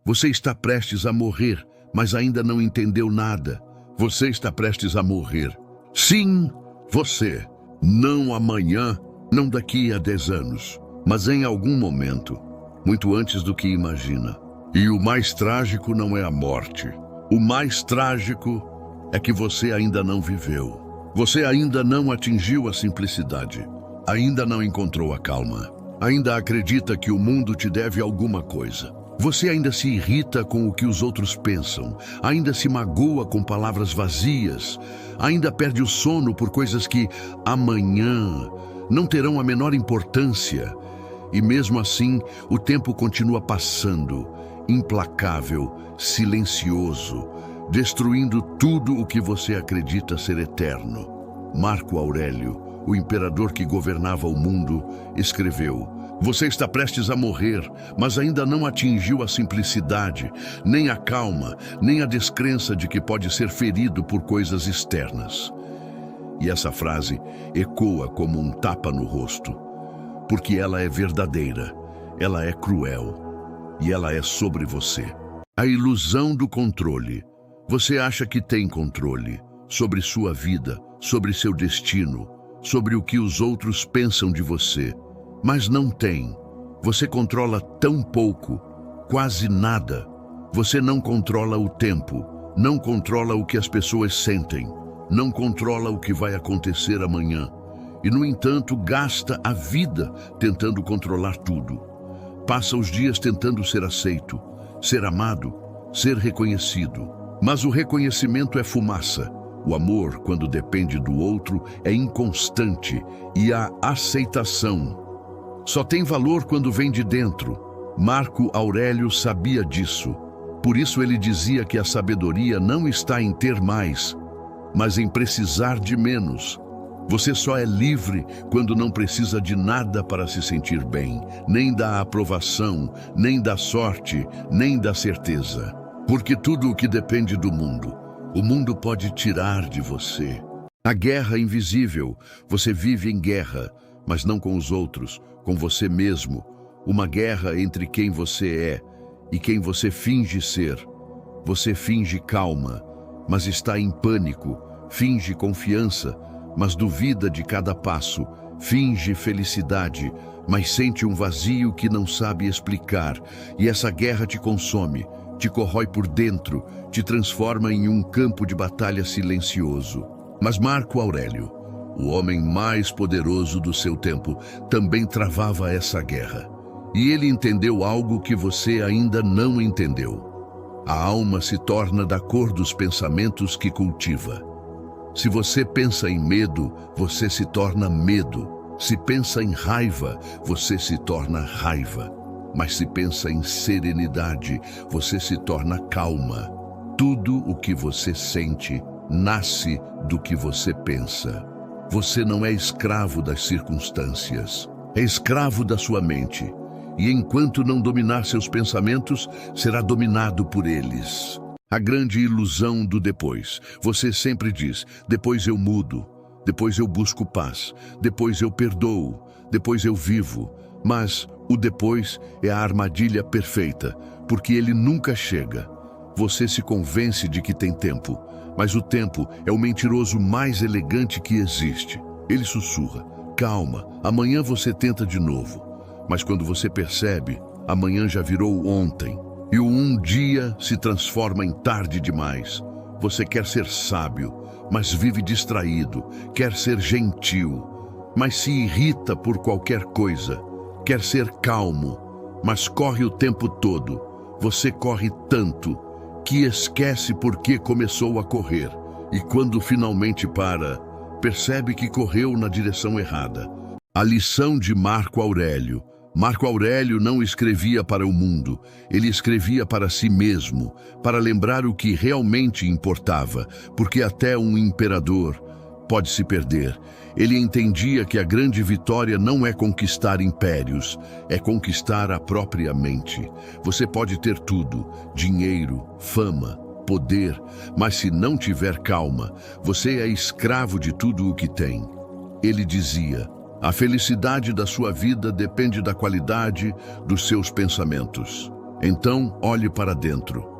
Você está prestes a morrer, mas ainda não entendeu nada. Você está prestes a morrer. Sim, você. Não amanhã, não daqui a 10 anos, mas em algum momento, muito antes do que imagina. E o mais trágico não é a morte. O mais trágico é que você ainda não viveu. Você ainda não atingiu a simplicidade. Ainda não encontrou a calma. Ainda acredita que o mundo te deve alguma coisa. Você ainda se irrita com o que os outros pensam. Ainda se magoa com palavras vazias. Ainda perde o sono por coisas que amanhã não terão a menor importância. E mesmo assim, o tempo continua passando, implacável, silencioso, destruindo tudo o que você acredita ser eterno. Marco Aurélio, o imperador que governava o mundo, escreveu: você está prestes a morrer, mas ainda não atingiu a simplicidade, nem a calma, nem a descrença de que pode ser ferido por coisas externas. E essa frase ecoa como um tapa no rosto, porque ela é verdadeira, ela é cruel e ela é sobre você. A ilusão do controle. Você acha que tem controle sobre sua vida, sobre seu destino, sobre o que os outros pensam de você, mas não tem. Você controla tão pouco, quase nada. Você não controla o tempo, não controla o que as pessoas sentem, não controla o que vai acontecer amanhã. E, no entanto, gasta a vida tentando controlar tudo. Passa os dias tentando ser aceito, ser amado, ser reconhecido. Mas o reconhecimento é fumaça. O amor, quando depende do outro, é inconstante, e a aceitação só tem valor quando vem de dentro. Marco Aurélio sabia disso. Por isso ele dizia que a sabedoria não está em ter mais, mas em precisar de menos. Você só é livre quando não precisa de nada para se sentir bem, nem da aprovação, nem da sorte, nem da certeza. Porque tudo o que depende do mundo, o mundo pode tirar de você. A guerra invisível. Você vive em guerra, mas não com os outros, com você mesmo. Uma guerra entre quem você é e quem você finge ser. Você finge calma, mas está em pânico. Finge confiança, mas duvida de cada passo. Finge felicidade, mas sente um vazio que não sabe explicar. E essa guerra te consome, te corrói por dentro, te transforma em um campo de batalha silencioso. Mas Marco Aurélio, o homem mais poderoso do seu tempo, também travava essa guerra. E ele entendeu algo que você ainda não entendeu. A alma se torna da cor dos pensamentos que cultiva. Se você pensa em medo, você se torna medo. Se pensa em raiva, você se torna raiva. Mas se pensa em serenidade, você se torna calma. Tudo o que você sente nasce do que você pensa. Você não é escravo das circunstâncias, é escravo da sua mente. E enquanto não dominar seus pensamentos, será dominado por eles. A grande ilusão do depois. Você sempre diz: depois eu mudo, depois eu busco paz, depois eu perdoo, depois eu vivo. Mas o depois é a armadilha perfeita, porque ele nunca chega. Você se convence de que tem tempo, mas o tempo é o mentiroso mais elegante que existe. Ele sussurra: calma, amanhã você tenta de novo. Mas quando você percebe, amanhã já virou ontem. E o um dia se transforma em tarde demais. Você quer ser sábio, mas vive distraído. Quer ser gentil, mas se irrita por qualquer coisa. Quer ser calmo, mas corre o tempo todo. Você corre tanto que esquece por que começou a correr. E quando finalmente para, percebe que correu na direção errada. A lição de Marco Aurélio. Marco Aurélio não escrevia para o mundo, ele escrevia para si mesmo, para lembrar o que realmente importava, porque até um imperador pode se perder. Ele entendia que a grande vitória não é conquistar impérios, é conquistar a própria mente. Você pode ter tudo, dinheiro, fama, poder, mas se não tiver calma, você é escravo de tudo o que tem. Ele dizia: a felicidade da sua vida depende da qualidade dos seus pensamentos. Então, olhe para dentro.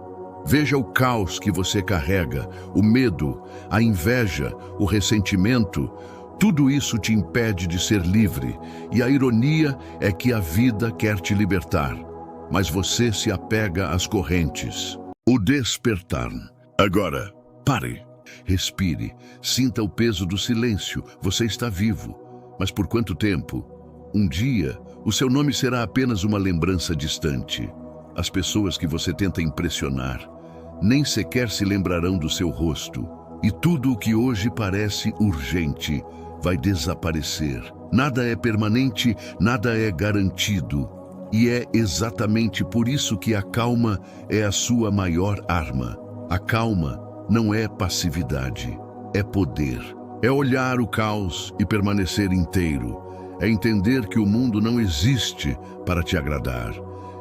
Veja o caos que você carrega, o medo, a inveja, o ressentimento. Tudo isso te impede de ser livre, e a ironia é que a vida quer te libertar, mas você se apega às correntes. O despertar. Agora, pare, respire, sinta o peso do silêncio. Você está vivo, mas por quanto tempo? Um dia, o seu nome será apenas uma lembrança distante. As pessoas que você tenta impressionar nem sequer se lembrarão do seu rosto. E tudo o que hoje parece urgente vai desaparecer. Nada é permanente, nada é garantido. E é exatamente por isso que a calma é a sua maior arma. A calma não é passividade, é poder. É olhar o caos e permanecer inteiro. É entender que o mundo não existe para te agradar.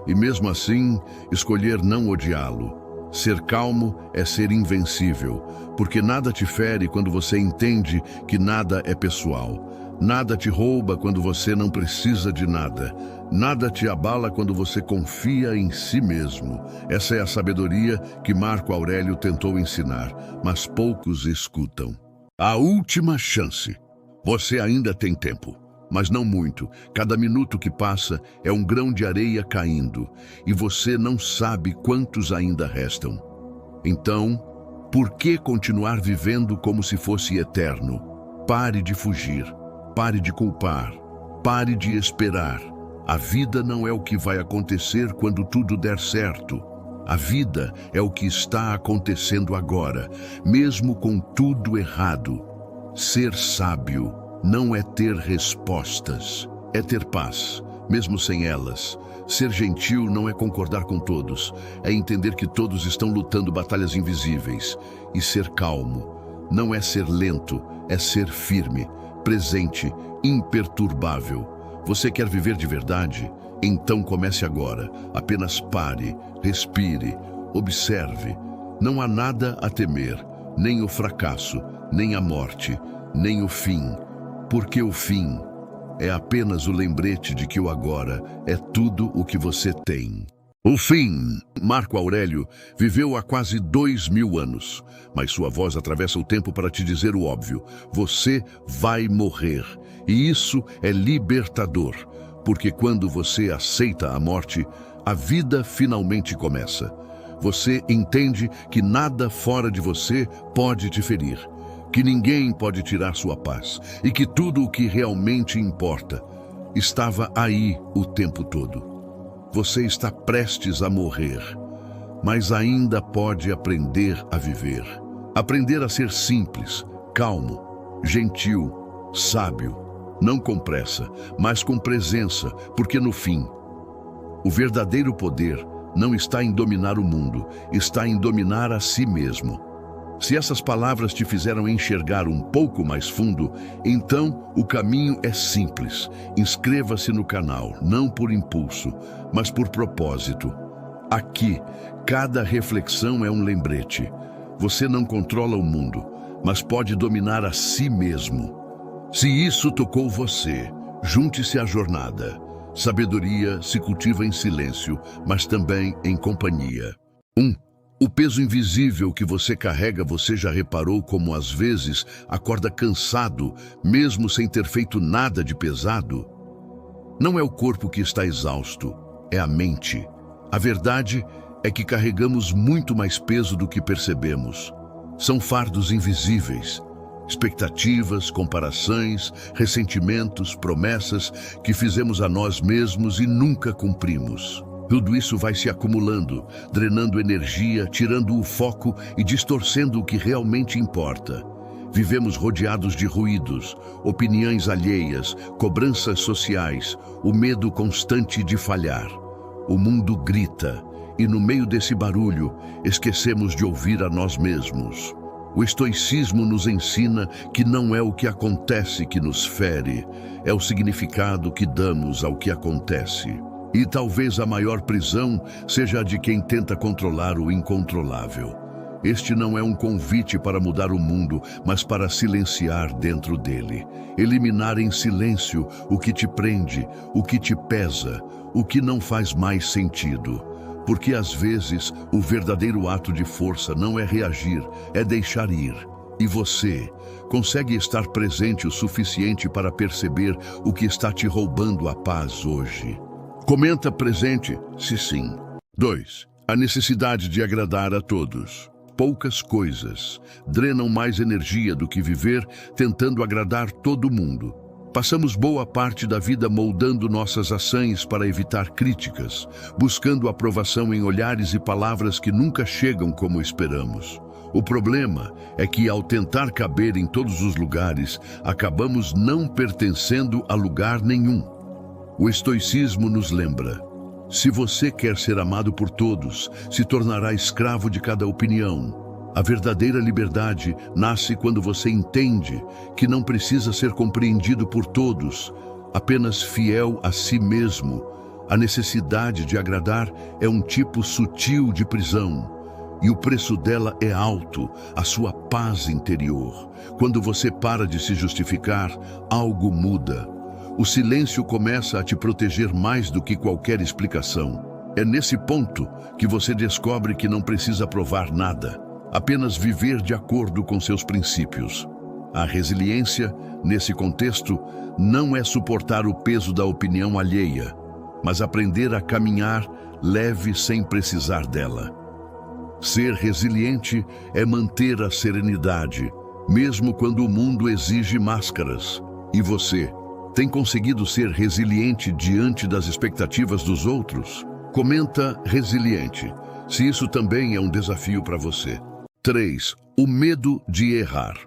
E mesmo assim, escolher não odiá-lo. Ser calmo é ser invencível, porque nada te fere quando você entende que nada é pessoal. Nada te rouba quando você não precisa de nada. Nada te abala quando você confia em si mesmo. Essa é a sabedoria que Marco Aurélio tentou ensinar, mas poucos escutam. A última chance. Você ainda tem tempo. Mas não muito. Cada minuto que passa é um grão de areia caindo, e você não sabe quantos ainda restam. Então, por que continuar vivendo como se fosse eterno? Pare de fugir, pare de culpar, pare de esperar. A vida não é o que vai acontecer quando tudo der certo. A vida é o que está acontecendo agora, mesmo com tudo errado. Ser sábio não é ter respostas, é ter paz, mesmo sem elas. Ser gentil não é concordar com todos, é entender que todos estão lutando batalhas invisíveis. E ser calmo não é ser lento, é ser firme, presente, imperturbável. Você quer viver de verdade? Então comece agora. Apenas pare, respire, observe. Não há nada a temer, nem o fracasso, nem a morte, nem o fim. Porque o fim é apenas o lembrete de que o agora é tudo o que você tem. O fim. Marco Aurélio viveu há quase 2000 anos, mas sua voz atravessa o tempo para te dizer o óbvio. Você vai morrer. E isso é libertador, porque quando você aceita a morte, a vida finalmente começa. Você entende que nada fora de você pode te ferir, que ninguém pode tirar sua paz e que tudo o que realmente importa estava aí o tempo todo. Você está prestes a morrer, mas ainda pode aprender a viver. Aprender a ser simples, calmo, gentil, sábio, não com pressa, mas com presença, porque no fim, o verdadeiro poder não está em dominar o mundo, está em dominar a si mesmo. Se essas palavras te fizeram enxergar um pouco mais fundo, então o caminho é simples. Inscreva-se no canal, não por impulso, mas por propósito. Aqui, cada reflexão é um lembrete. Você não controla o mundo, mas pode dominar a si mesmo. Se isso tocou você, junte-se à jornada. Sabedoria se cultiva em silêncio, mas também em companhia. O peso invisível que você carrega, você já reparou como às vezes acorda cansado, mesmo sem ter feito nada de pesado? Não é o corpo que está exausto, é a mente. A verdade é que carregamos muito mais peso do que percebemos. São fardos invisíveis, expectativas, comparações, ressentimentos, promessas que fizemos a nós mesmos e nunca cumprimos. Tudo isso vai se acumulando, drenando energia, tirando o foco e distorcendo o que realmente importa. Vivemos rodeados de ruídos, opiniões alheias, cobranças sociais, o medo constante de falhar. O mundo grita, e no meio desse barulho, esquecemos de ouvir a nós mesmos. O estoicismo nos ensina que não é o que acontece que nos fere, é o significado que damos ao que acontece. E talvez a maior prisão seja a de quem tenta controlar o incontrolável. Este não é um convite para mudar o mundo, mas para silenciar dentro dele. Eliminar em silêncio o que te prende, o que te pesa, o que não faz mais sentido. Porque às vezes o verdadeiro ato de força não é reagir, é deixar ir. E você consegue estar presente o suficiente para perceber o que está te roubando a paz hoje? Comenta presente, se sim. 2. A necessidade de agradar a todos. Poucas coisas drenam mais energia do que viver tentando agradar todo mundo. Passamos boa parte da vida moldando nossas ações para evitar críticas, buscando aprovação em olhares e palavras que nunca chegam como esperamos. O problema é que, ao tentar caber em todos os lugares, acabamos não pertencendo a lugar nenhum. O estoicismo nos lembra: se você quer ser amado por todos, se tornará escravo de cada opinião. A verdadeira liberdade nasce quando você entende que não precisa ser compreendido por todos, apenas fiel a si mesmo. A necessidade de agradar é um tipo sutil de prisão, e o preço dela é alto, a sua paz interior. Quando você para de se justificar, algo muda. O silêncio começa a te proteger mais do que qualquer explicação. É nesse ponto que você descobre que não precisa provar nada, apenas viver de acordo com seus princípios. A resiliência, nesse contexto, não é suportar o peso da opinião alheia, mas aprender a caminhar leve sem precisar dela. Ser resiliente é manter a serenidade, mesmo quando o mundo exige máscaras. E você tem conseguido ser resiliente diante das expectativas dos outros? Comenta resiliente, se isso também é um desafio para você. 3. O medo de errar.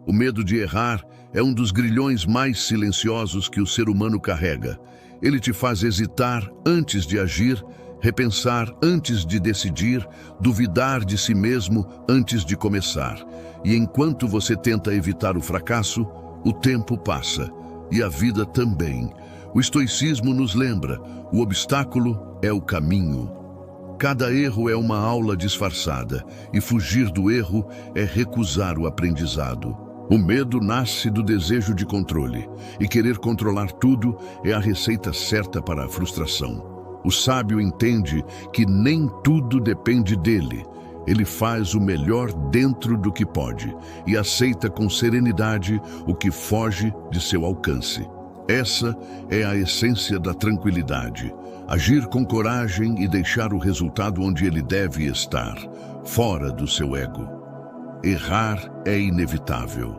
O medo de errar é um dos grilhões mais silenciosos que o ser humano carrega. Ele te faz hesitar antes de agir, repensar antes de decidir, duvidar de si mesmo antes de começar. E enquanto você tenta evitar o fracasso, o tempo passa, e a vida também. O estoicismo nos lembra: o obstáculo é o caminho. Cada erro é uma aula disfarçada, e fugir do erro é recusar o aprendizado. O medo nasce do desejo de controle, e querer controlar tudo é a receita certa para a frustração. O sábio entende que nem tudo depende dele. Ele faz o melhor dentro do que pode, e aceita com serenidade o que foge de seu alcance. Essa é a essência da tranquilidade. Agir com coragem e deixar o resultado onde ele deve estar, fora do seu ego. Errar é inevitável.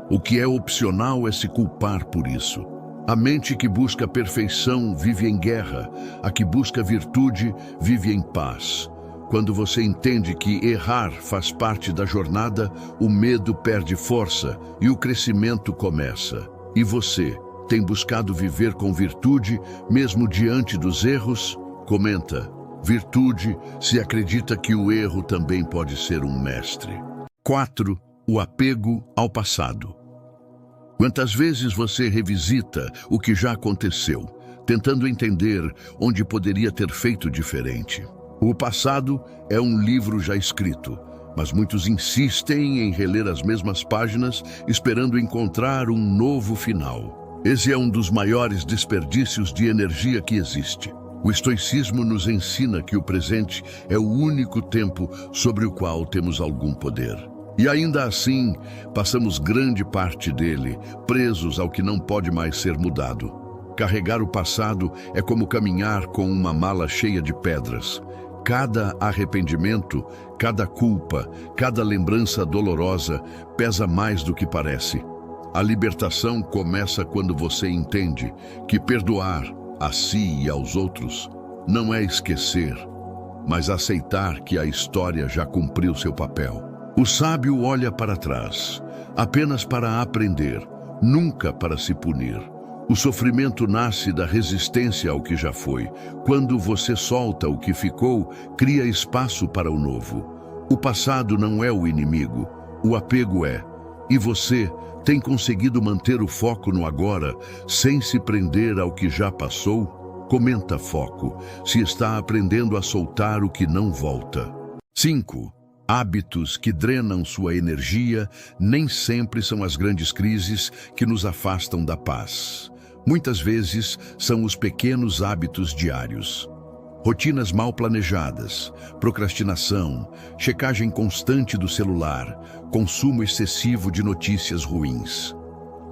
O que é opcional é se culpar por isso. A mente que busca perfeição vive em guerra, a que busca virtude vive em paz. Quando você entende que errar faz parte da jornada, o medo perde força e o crescimento começa. E você tem buscado viver com virtude, mesmo diante dos erros? Comenta: virtude se acredita que o erro também pode ser um mestre. 4. O apego ao passado. Quantas vezes você revisita o que já aconteceu, tentando entender onde poderia ter feito diferente? O passado é um livro já escrito, mas muitos insistem em reler as mesmas páginas, esperando encontrar um novo final. Esse é um dos maiores desperdícios de energia que existe. O estoicismo nos ensina que o presente é o único tempo sobre o qual temos algum poder. E ainda assim, passamos grande parte dele presos ao que não pode mais ser mudado. Carregar o passado é como caminhar com uma mala cheia de pedras. Cada arrependimento, cada culpa, cada lembrança dolorosa pesa mais do que parece. A libertação começa quando você entende que perdoar a si e aos outros não é esquecer, mas aceitar que a história já cumpriu seu papel. O sábio olha para trás, apenas para aprender, nunca para se punir. O sofrimento nasce da resistência ao que já foi. Quando você solta o que ficou, cria espaço para o novo. O passado não é o inimigo, o apego é. E você tem conseguido manter o foco no agora, sem se prender ao que já passou? Comenta foco, se está aprendendo a soltar o que não volta. 5. Hábitos que drenam sua energia nem sempre são as grandes crises que nos afastam da paz. Muitas vezes são os pequenos hábitos diários. Rotinas mal planejadas, procrastinação, checagem constante do celular, consumo excessivo de notícias ruins.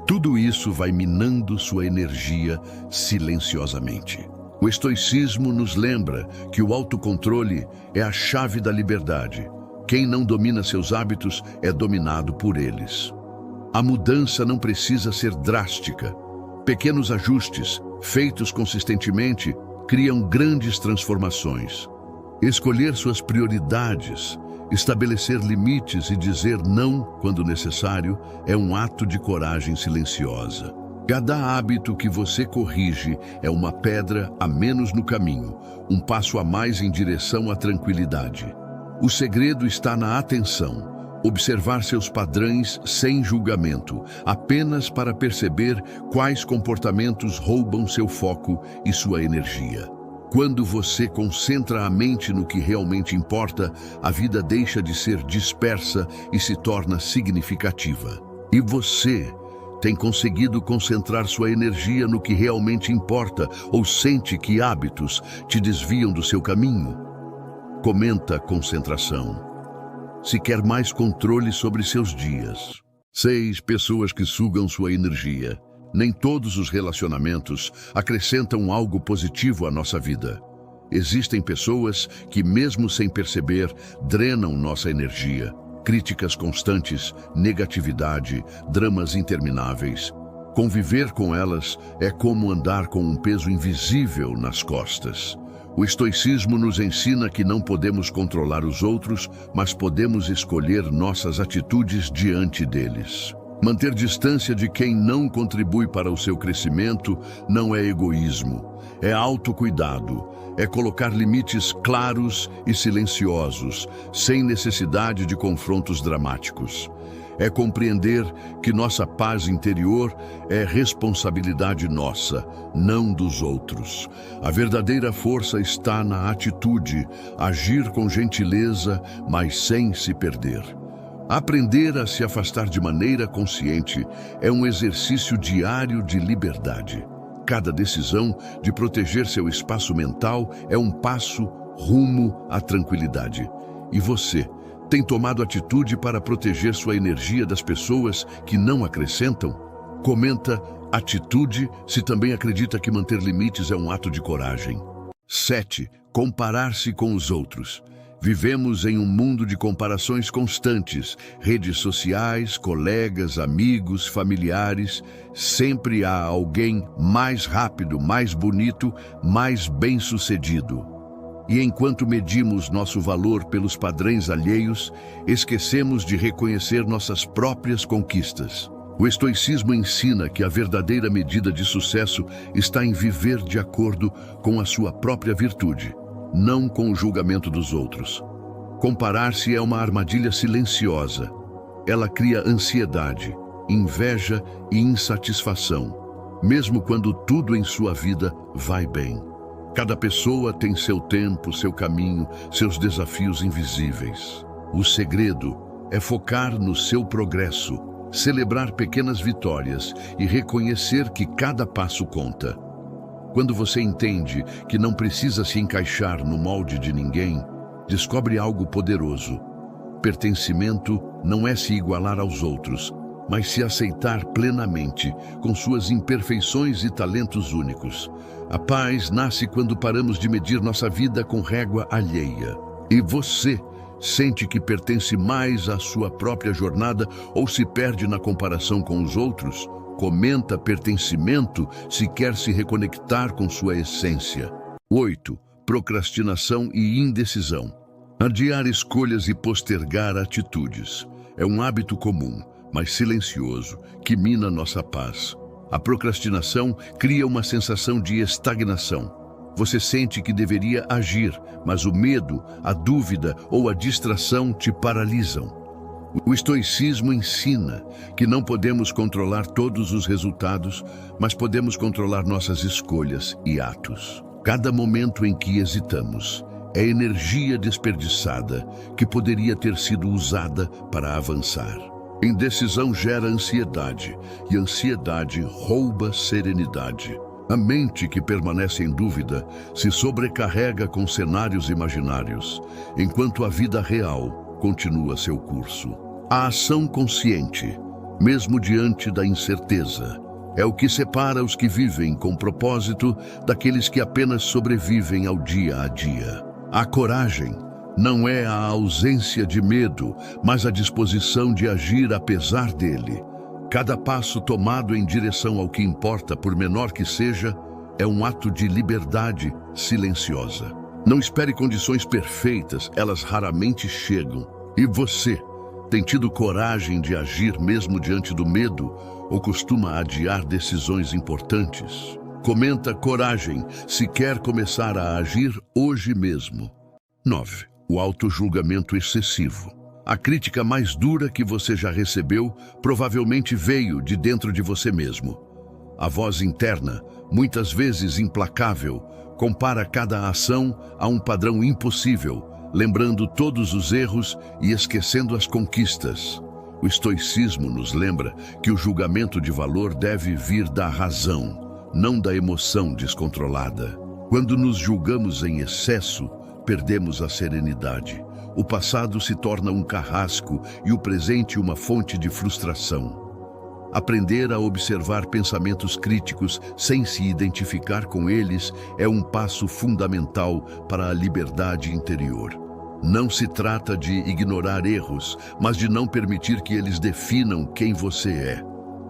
Tudo isso vai minando sua energia silenciosamente. O estoicismo nos lembra que o autocontrole é a chave da liberdade. Quem não domina seus hábitos é dominado por eles. A mudança não precisa ser drástica. Pequenos ajustes, feitos consistentemente, criam grandes transformações. Escolher suas prioridades, estabelecer limites e dizer não quando necessário é um ato de coragem silenciosa. Cada hábito que você corrige é uma pedra a menos no caminho, um passo a mais em direção à tranquilidade. O segredo está na atenção. Observar seus padrões sem julgamento, apenas para perceber quais comportamentos roubam seu foco e sua energia. Quando você concentra a mente no que realmente importa, a vida deixa de ser dispersa e se torna significativa. E você tem conseguido concentrar sua energia no que realmente importa ou sente que hábitos te desviam do seu caminho? Comenta concentração. Se quer mais controle sobre seus dias. 6 pessoas que sugam sua energia. Nem todos os relacionamentos acrescentam algo positivo à nossa vida. Existem pessoas que, mesmo sem perceber, drenam nossa energia. Críticas constantes, negatividade, dramas intermináveis. Conviver com elas é como andar com um peso invisível nas costas. O estoicismo nos ensina que não podemos controlar os outros, mas podemos escolher nossas atitudes diante deles. Manter distância de quem não contribui para o seu crescimento não é egoísmo, é autocuidado, é colocar limites claros e silenciosos, sem necessidade de confrontos dramáticos. É compreender que nossa paz interior é responsabilidade nossa, não dos outros. A verdadeira força está na atitude, agir com gentileza, mas sem se perder. Aprender a se afastar de maneira consciente é um exercício diário de liberdade. Cada decisão de proteger seu espaço mental é um passo rumo à tranquilidade. E você tem tomado atitude para proteger sua energia das pessoas que não acrescentam? Comenta atitude se também acredita que manter limites é um ato de coragem. 7. Comparar-se com os outros. Vivemos em um mundo de comparações constantes. Redes sociais, colegas, amigos, familiares. Sempre há alguém mais rápido, mais bonito, mais bem-sucedido. E enquanto medimos nosso valor pelos padrões alheios, esquecemos de reconhecer nossas próprias conquistas. O estoicismo ensina que a verdadeira medida de sucesso está em viver de acordo com a sua própria virtude, não com o julgamento dos outros. Comparar-se é uma armadilha silenciosa. Ela cria ansiedade, inveja e insatisfação, mesmo quando tudo em sua vida vai bem. Cada pessoa tem seu tempo, seu caminho, seus desafios invisíveis. O segredo é focar no seu progresso, celebrar pequenas vitórias e reconhecer que cada passo conta. Quando você entende que não precisa se encaixar no molde de ninguém, descobre algo poderoso. Pertencimento não é se igualar aos outros, mas se aceitar plenamente, com suas imperfeições e talentos únicos. A paz nasce quando paramos de medir nossa vida com régua alheia. E você sente que pertence mais à sua própria jornada ou se perde na comparação com os outros? Comenta pertencimento se quer se reconectar com sua essência. 8. Procrastinação e indecisão. Adiar escolhas e postergar atitudes é um hábito comum, mas silencioso, que mina nossa paz. A procrastinação cria uma sensação de estagnação. Você sente que deveria agir, mas o medo, a dúvida ou a distração te paralisam. O estoicismo ensina que não podemos controlar todos os resultados, mas podemos controlar nossas escolhas e atos. Cada momento em que hesitamos é energia desperdiçada que poderia ter sido usada para avançar. Indecisão gera ansiedade, e ansiedade rouba serenidade. A mente que permanece em dúvida se sobrecarrega com cenários imaginários, enquanto a vida real continua seu curso. A ação consciente, mesmo diante da incerteza, é o que separa os que vivem com propósito daqueles que apenas sobrevivem ao dia a dia. A coragem não é a ausência de medo, mas a disposição de agir apesar dele. Cada passo tomado em direção ao que importa, por menor que seja, é um ato de liberdade silenciosa. Não espere condições perfeitas, elas raramente chegam. E você tem tido coragem de agir mesmo diante do medo ou costuma adiar decisões importantes? Comenta coragem se quer começar a agir hoje mesmo. 9. O autojulgamento excessivo. A crítica mais dura que você já recebeu provavelmente veio de dentro de você mesmo. A voz interna, muitas vezes implacável, compara cada ação a um padrão impossível, lembrando todos os erros e esquecendo as conquistas. O estoicismo nos lembra que o julgamento de valor deve vir da razão, não da emoção descontrolada. Quando nos julgamos em excesso, perdemos a serenidade. O passado se torna um carrasco e o presente uma fonte de frustração. Aprender a observar pensamentos críticos sem se identificar com eles é um passo fundamental para a liberdade interior. Não se trata de ignorar erros, mas de não permitir que eles definam quem você é.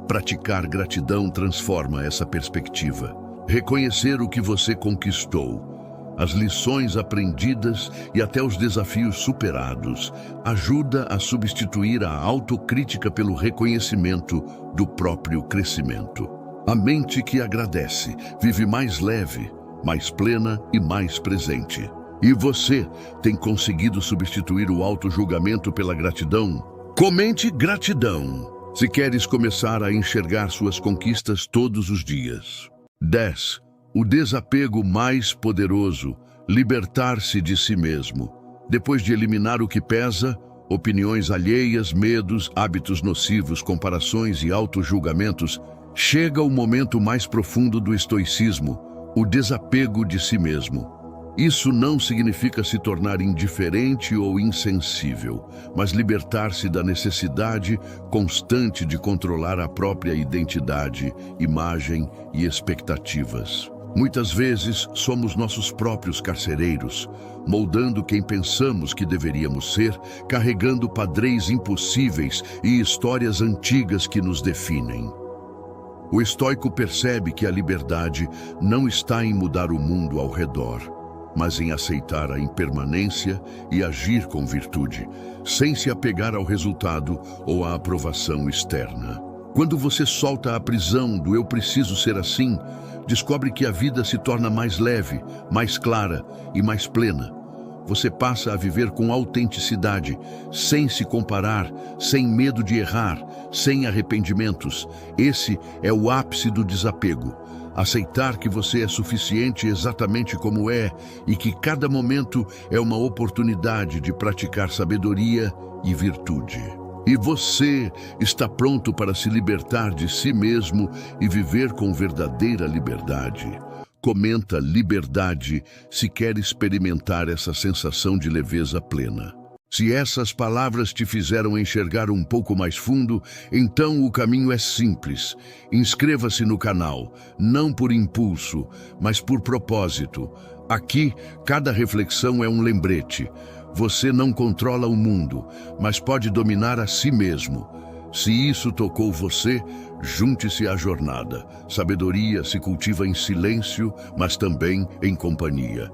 Praticar gratidão transforma essa perspectiva. Reconhecer o que você conquistou, as lições aprendidas e até os desafios superados ajuda a substituir a autocrítica pelo reconhecimento do próprio crescimento. A mente que agradece vive mais leve, mais plena e mais presente. E você tem conseguido substituir o autojulgamento pela gratidão? Comente gratidão se queres começar a enxergar suas conquistas todos os dias. 10. O desapego mais poderoso, libertar-se de si mesmo. Depois de eliminar o que pesa, opiniões alheias, medos, hábitos nocivos, comparações e autojulgamentos, chega o momento mais profundo do estoicismo, o desapego de si mesmo. Isso não significa se tornar indiferente ou insensível, mas libertar-se da necessidade constante de controlar a própria identidade, imagem e expectativas. Muitas vezes somos nossos próprios carcereiros, moldando quem pensamos que deveríamos ser, carregando padrões impossíveis e histórias antigas que nos definem. O estoico percebe que a liberdade não está em mudar o mundo ao redor, mas em aceitar a impermanência e agir com virtude, sem se apegar ao resultado ou à aprovação externa. Quando você solta a prisão do "eu preciso ser assim", descobre que a vida se torna mais leve, mais clara e mais plena. Você passa a viver com autenticidade, sem se comparar, sem medo de errar, sem arrependimentos. Esse é o ápice do desapego. Aceitar que você é suficiente exatamente como é e que cada momento é uma oportunidade de praticar sabedoria e virtude. E você está pronto para se libertar de si mesmo e viver com verdadeira liberdade. Comenta liberdade se quer experimentar essa sensação de leveza plena. Se essas palavras te fizeram enxergar um pouco mais fundo, então o caminho é simples. Inscreva-se no canal, não por impulso, mas por propósito. Aqui, cada reflexão é um lembrete. Você não controla o mundo, mas pode dominar a si mesmo. Se isso tocou você, junte-se à jornada. Sabedoria se cultiva em silêncio, mas também em companhia.